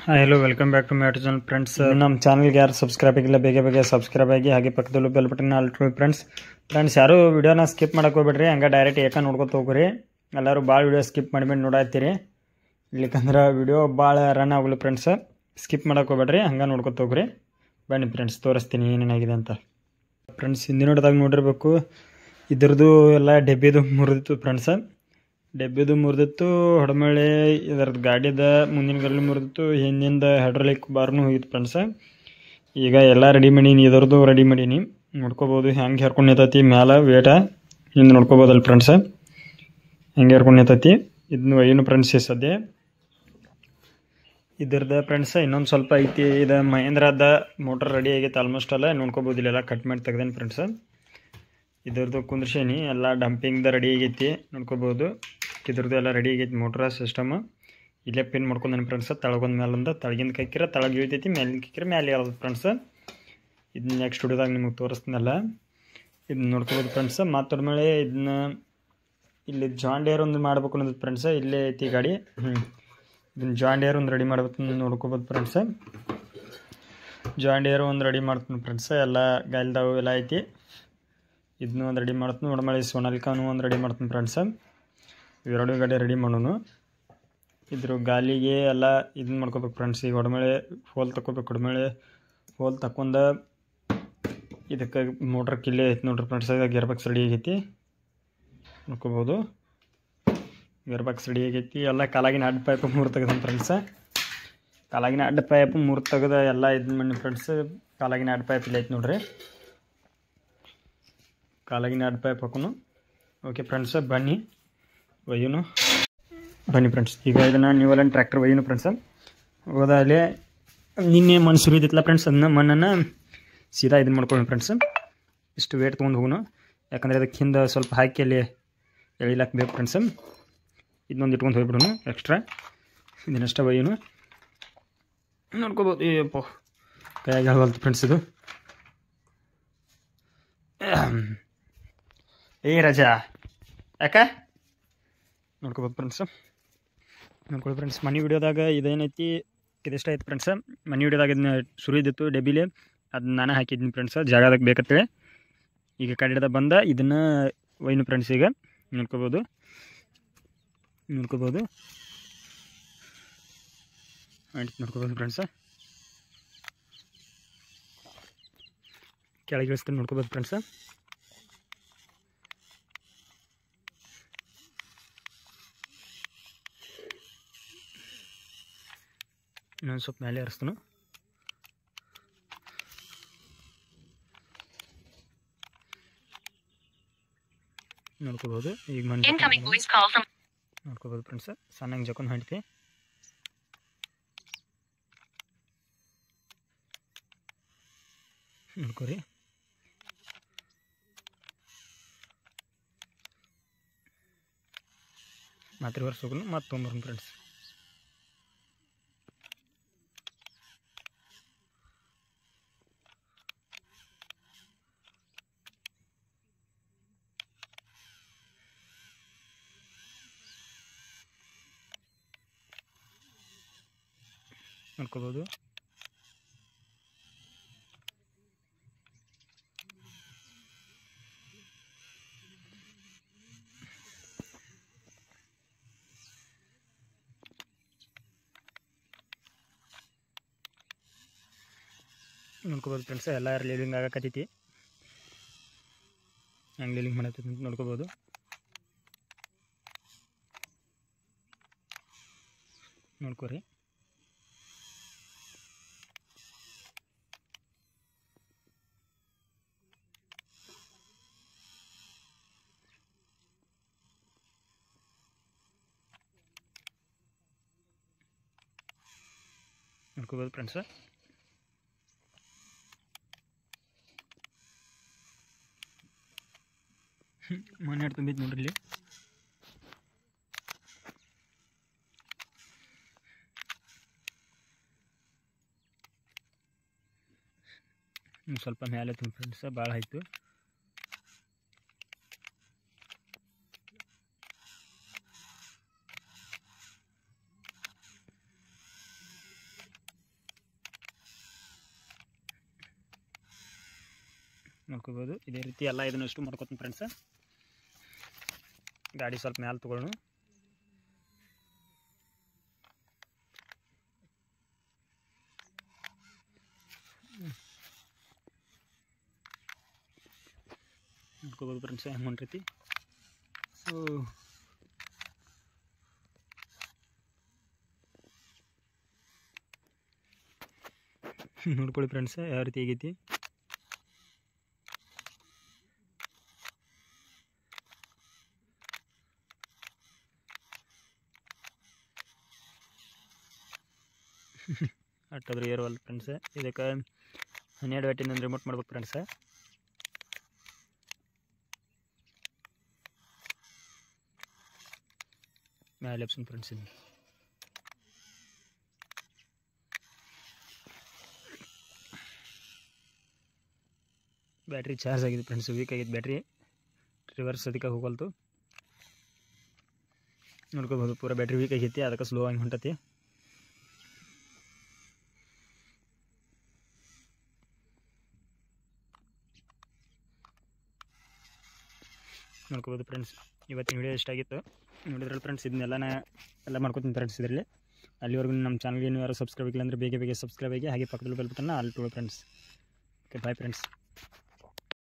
Hi hello welcome back to my channel friends. ನಮ್ಮ ಚಾನಲ್ಗೆ ಯಾರು ಸಬ್ಸ್ಕ್ರೈಬ್ ಆಗಿಲ್ಲ ಬೇಗ ಸಬ್ಸ್ಕ್ರೈಬ್ ಆಗಿ, ಹಾಗೆ ಪಕ್ಕದಲ್ಲೂ ಬೆಲ್ ಬಟನ್ ಆಲ್ಟ್ರಿ ಫ್ರೆಂಡ್ಸ್ ಯಾರು ವಿಡಿಯೋನ ಸ್ಕಿಪ್ ಮಾಡಕ್ಕೆ ಹೋಗ್ಬೇಡ್ರಿ, ಹಂಗೆ ಡೈರೆಕ್ಟ್ ನೋಡ್ಕೊತ ಹೋಗ್ರಿ. ಎಲ್ಲರೂ ಭಾಳ ವಿಡಿಯೋ ಸ್ಕಿಪ್ ಮಾಡಿ ನೋಡಾತ್ತೀರಿ, ಇಲ್ಲಿಕಂದ್ರೆ ವಿಡಿಯೋ ಭಾಳ ರನ್ ಆಗಲಿ ಫ್ರೆಂಡ್ಸ್. ಸ್ಕಿಪ್ ಮಾಡಕ್ಕೆ ಹೋಗ್ಬೇಡ್ರಿ, ಹಂಗೆ ನೋಡ್ಕೊತ ಹೋಗ್ರಿ. ಬನ್ನಿ ಫ್ರೆಂಡ್ಸ್, ತೋರಿಸ್ತೀನಿ ಏನೇನಾಗಿದೆ ಅಂತ. ಫ್ರೆಂಡ್ಸ್ ಹಿಂದಿನ ನೋಡಿದಾಗ ನೋಡಿರ್ಬೇಕು, ಇದ್ರದ್ದು ಎಲ್ಲ ಡೆಬ್ಬಿದು ಮುರಿದಿತ್ತು ಫ್ರೆಂಡ್ಸ್. ಡೆಬ್ಬಿದು ಮುರಿದಿತ್ತು, ಹೊಡಮಳೆ ಇದರದ್ದು ಗಾಡಿದ ಮುಂದಿನ ಗಲ್ಲಿ ಮುರಿದಿತ್ತು, ಹಿಂದಿಂದ ಹೈಡ್ರಾಲಿಕ್ ಬಾರ್ನು ಹೋಗಿತ್ತು ಫ್ರೆಂಡ್ಸ್. ಈಗ ಎಲ್ಲ ರೆಡಿ ಮಾಡೀನಿ, ಇದರದ್ದು ರೆಡಿ ಮಾಡೀನಿ. ನೋಡ್ಕೋಬೋದು ಹೆಂಗೆ ಹೇರ್ಕೊಂಡು ನಿಂತೈತಿ ಮ್ಯಾಲೆ ವೇಟ, ಹಿಂದೆ ನೋಡ್ಕೋಬೋದಲ್ಲ ಫ್ರೆಂಡ್ಸ್ ಹೆಂಗೆ ಹೇರ್ಕೊಂಡು ನಿಂತೈತಿ. ಇದನ್ನು ಏನು ಫ್ರೆಂಡ್ಸ್ ಸದ್ಯ ಇದ್ರದ್ದು ಫ್ರೆಂಡ್ಸ್ ಇನ್ನೊಂದು ಸ್ವಲ್ಪ ಐತಿ. ಇದು ಮಹೇಂದ್ರದ ಮೋಟರ್ ರೆಡಿ ಆಗೈತೆ ಆಲ್ಮೋಸ್ಟ್ ಅಲ್ಲ, ನೋಡ್ಕೋಬೋದು. ಇಲ್ಲೆಲ್ಲ ಕಟ್ ಮಾಡಿ ತೆಗ್ದೇನೆ ಫ್ರೆಂಡ್ಸ್. ಇದ್ರದ್ದು ಕುಂದ್ರಸೇನಿ ಎಲ್ಲ ಡಂಪಿಂಗ್ದ ರೆಡಿ ಆಗೈತಿ, ನೋಡ್ಕೋಬೋದು. ಇದ್ರದ್ದು ಎಲ್ಲ ರೆಡಿ ಆಗೈತಿ ಮೋಟ್ರ ಸಿಸ್ಟಮ್. ಇಲ್ಲೇ ಪಿನ್ ಮಾಡ್ಕೊಂಡೇನೆ ಫ್ರೆಂಡ್ಸ್. ತಳಗೊಂದು ಮೇಲಿಂದ ತಳಗಿಂದ ಕಕ್ಕಿರ ತಳಗೆ ಇಳಿತೈತಿ, ಮೇಲಿಂದ ಕಕ್ಕಿರ ಮೇಲೆ ಇರೋದು ಫ್ರೆಂಡ್ಸ್. ಇದನ್ನ ನೆಕ್ಸ್ಟ್ ವಿಡಿಯೋದಾಗ ನಿಮಗೆ ತೋರಿಸ್ತೀನಲ್ಲ, ಇದನ್ನ ನೋಡ್ಕೋಬೋದು ಫ್ರೆಂಡ್ಸ್. ಮತ್ತೊಂದು ಮೇಲೆ ಇದನ್ನ ಇಲ್ಲಿ ಜಾನ್ ಡೇರ್ ಒಂದು ಮಾಡ್ಬೇಕು ಅನ್ನೋದು ಫ್ರೆಂಡ್ಸ್. ಇಲ್ಲೇ ಐತಿ ಗಾಡಿ. ಇದನ್ನ ಜಾನ್ ಡೇರ್ ಒಂದು ರೆಡಿ ಮಾಡ್ಬೇಕು ನೋಡ್ಕೋಬೋದು ಫ್ರೆಂಡ್ಸ್. ಜಾನ್ ಡೇರ್ ಒಂದು ರೆಡಿ ಮಾಡ್ತೀನಿ ಫ್ರೆಂಡ್ಸ್. ಎಲ್ಲ ಗಾಲ್ದಾವು ಎಲ್ಲ ಐತಿ. ಇದನ್ನು ಒಂದು ರೆಡಿ ಮಾಡ್ತೀನಿ. ನೋಡ್ಮಳೆ ಸೋನಾಲಿಕಾನು ಒಂದು ರೆಡಿ ಮಾಡ್ತೀನಿ ಫ್ರೆಂಡ್ಸ್. ಇವೆರಡು ಗಾಡಿ ರೆಡಿ ಮಾಡೋನು. ಇದ್ರ ಗಾಲಿಗೆ ಎಲ್ಲ ಇದನ್ನ ಮಾಡ್ಕೋಬೇಕು ಫ್ರೆಂಡ್ಸ್. ಈಗ ಹೊಡಮಳೆ ಹೋಲ್ ತಗೋಬೇಕು. ಹೊಡಮಳೆ ಹೋಲ್ ತಕ್ಕೊಂಡ ಇದಕ್ಕೆ ಮೋಟ್ರ್ ಕಿಲ್ಲೇ ಐತಿ ನೋಡ್ರಿ ಫ್ರೆಂಡ್ಸ್. ಗೇರ್ ಬಾಕ್ಸ್ ರೆಡಿ ಆಗೈತಿ, ನೋಡ್ಕೋಬೋದು. ಗೇರ್ ಬಾಕ್ಸ್ ರೆಡಿ ಆಗೈತಿ. ಎಲ್ಲ ಕಾಲಾಗಿನ ಅಡ್ಡ ಪೈಪ್ ಮೂರು ತೆಗೆದ ಫ್ರೆಂಡ್ಸ್. ಕಾಲಾಗಿನ ಅಡ್ಡ ಪೈಪ್ ಮೂರು ತೆಗೆದ ಎಲ್ಲ ಇದನ್ನ ಮಾಡಿ ಫ್ರೆಂಡ್ಸ್. ಕಾಲಾಗಿನ ಅಡ್ಡ ಪೈಪ್ ಇಲ್ಲ ಐತಿ ನೋಡ್ರಿ, ಕಾಲಾಗಿನ ಅಡ್ಡ ಪೈಪ್ ಹಾಕೋನು. ಓಕೆ ಫ್ರೆಂಡ್ಸ್, ಬನ್ನಿ ಫ್ರೆಂಡ್ಸ್. ಈಗ ಇದನ್ನು ನೀವೆಲ್ಲ ಟ್ರ್ಯಾಕ್ಟರ್ ಒಯ್ಯನು ಫ್ರೆಂಡ್ಸ್. ಹೋದಾಗಲೇ ನಿನ್ನೆ ಮಣ್ಣು ಸುರಿದಿತ್ತಲ್ಲ ಫ್ರೆಂಡ್ಸ್, ಅದನ್ನ ಮಣ್ಣನ್ನು ಸೀದಾ ಇದನ್ನು ಮಾಡ್ಕೊಳ್ಳಿ ಫ್ರೆಂಡ್ಸ್. ಇಷ್ಟು ವೇಟ್ ತೊಗೊಂಡು ಹೋಗೋನು, ಯಾಕಂದರೆ ಅದಕ್ಕೆ ಹಿಂದೆ ಸ್ವಲ್ಪ ಹಾಕಿ ಅಲ್ಲಿ ಎಳಿಲಾಕ್ ಬೇಕು ಫ್ರೆಂಡ್ಸ್. ಇದನ್ನೊಂದು ಇಟ್ಕೊಂಡು ಹೋಗ್ಬಿಡೋನು ಎಕ್ಸ್ಟ್ರಾ. ಇದನ್ನಷ್ಟೇ ಒಯ್ಯೋನು, ನೋಡ್ಕೋಬೋದು. ಏಪ್ಪ ಕೈಯಾಗಿ ಆಗಲ್ತು ಫ್ರೆಂಡ್ಸ್ ಇದು. ರಜಾ ಯಾಕ ನೋಡ್ಕೋಬೋದು ಫ್ರೆಂಡ್ಸ್. ನೋಡ್ಕೊಳ್ಳಿ ಫ್ರೆಂಡ್ಸ್. ಮನೆ ವಿಡಿಯೋದಾಗ ಇದೇನೈತಿ, ಇದಿಷ್ಟ ಐತೆ ಫ್ರೆಂಡ್ಸ್. ಮನೆ ವಿಡಿಯೋದಾಗ ಇದನ್ನ ಸುರಿದಿತ್ತು ಡೆಬಿಲಿ, ಅದನ್ನ ನಾನು ಹಾಕಿದ್ದೀನಿ ಫ್ರೆಂಡ್ಸ್ ಜಾಗದಾಗ ಬೇಕತ್ತೇಳಿ. ಈಗ ಕಡೆದ ಬಂದ ಇದನ್ನು ಒಯ್ನು ಫ್ರೆಂಡ್ಸ್. ಈಗ ನೋಡ್ಕೋಬೋದು ನೋಡ್ಕೋಬೋದು ಫ್ರೆಂಡ್ಸ್. ಕೆಳಗೆ ಇಳಿಸ್ತೀನಿ, ನೋಡ್ಕೋಬೋದು ಫ್ರೆಂಡ್ಸ್. ಇನ್ನೊಂದು ಸ್ವಲ್ಪ ಮೇಲೆ ಹರಿಸ್ತಾನು. ನೋಡ್ಕೋಬೋದು. ಈಗ ನೋಡ್ಕೋಬೋದು ಫ್ರೆಂಡ್ಸ್. ಸಣ್ಣಂಗೆ ಜೊಕೊಂಡು ಹೊಂಟಿ ನೋಡ್ಕೋರಿ. ಮತ್ತೆ ರಿವರ್ಸ್ ಹೋಗೋನು, ಮತ್ತೆ ತೊಗೊಂಬರೋನು ಫ್ರೆಂಡ್ಸ್. ನೋಡ್ಕೋಬೋದು. ನೋಡ್ಕೋಬೋದು ಫ್ರೆಂಡ್ಸ್. ಎಲ್ಲ ಲೀಲಿಂಗ್ ಆಗಕತ್ತೈತಿ, ಹೆಂಗೆ ಲೀಲಿಂಗ್ ಮಾಡತ್ತೈತಿ ಅಂತ ನೋಡ್ಕೋಬೋದು. ನೋಡ್ಕೋರಿ. ನೋಡ್ಕೋಬೋದು ಫ್ರೆಂಡ್ಸ್. ಮನೆ ತುಂಬಿದ್ದು ನೋಡ್ರಿ ಇಲ್ಲಿ. ಸ್ವಲ್ಪ ಮೇಲೆ ತುಂಬ ಫ್ರೆಂಡ್ಸ್, ಭಾಳ ಆಯಿತು. ನೋಡ್ಕೋಬೋದು. ಇದೇ ರೀತಿ ಎಲ್ಲ ಇದನ್ನಷ್ಟು ಮಾಡ್ಕೊತೀನಿ ಫ್ರೆಂಡ್ಸ್. ಗಾಡಿ ಸ್ವಲ್ಪ ಮ್ಯಾಲೆ ತೊಗೊಳ್ಳೋಣ. ನೋಡ್ಕೋಬೋದು ಫ್ರೆಂಡ್ಸ್ ಹೆಂಗೆ ಹೊಂಟೈತಿ. ಸೊ ನೋಡ್ಕೊಳ್ಳಿ ಫ್ರೆಂಡ್ಸ್ ಯಾವ ರೀತಿ ಆಗೈತಿ. ಅಷ್ಟಾದ್ರೂ ಏರುವಲ್ಲ ಫ್ರೆಂಡ್ಸ್. ಇದಕ್ಕೆ 12 ವ್ಯಾಟಿಂದ ರಿಮೋಟ್ ಮಾಡ್ಬೇಕು ಫ್ರೆಂಡ್ಸ್. ಮೇಲೆ ಆಪ್ಷನ್ ಫ್ರೆಂಡ್ಸ್. ಇದು ಬ್ಯಾಟ್ರಿ ಚಾರ್ಜ್ ಆಗಿದೆ ಫ್ರೆಂಡ್ಸ್. ವೀಕ್ ಆಗಿದೆ ಬ್ಯಾಟ್ರಿ, ರಿವರ್ಸ್ ಅದಕ್ಕೆ ಹೋಗಲ್ತು. ನೋಡ್ಕೋಬೋದು ಪೂರ ಬ್ಯಾಟ್ರಿ ವೀಕ್ ಆಗೈತಿ, ಅದಕ್ಕೆ ಸ್ಲೋ ಆಗಿ ಹೊಂಟತಿ. ನೋಡ್ಕೋಬೋದು ಫ್ರೆಂಡ್ಸ್. ಇವತ್ತಿನ ವಿಡಿಯೋ ಎಷ್ಟಾಗಿತ್ತು ನೋಡಿದ್ರಲ್ಲ ಫ್ರೆಂಡ್ಸ್. ಇದನ್ನೆಲ್ಲ ಮಾಡ್ಕೊತೀನಿ ಫ್ರೆಂಡ್ಸ್. ಇದರಲ್ಲಿ ಅಲ್ಲಿವರೆಗೂ ನಮ್ಮ ಚಾನಲ್ಗೆ ಯಾರು ಸಬ್ಸ್ಕ್ರೈಬ್ ಆಗಿಲ್ಲ ಅಂದರೆ ಬೇಗ ಸಬ್ಸ್ಕ್ರೈಬ್ ಆಗಿ, ಹಾಗೆ ಪಕ್ಕದಲ್ಲಿ ಬೆಲ್ ಬಟನ್ನ ಆಲ್ ಟು ಫ್ರೆಂಡ್ಸ್. Okay bye friends.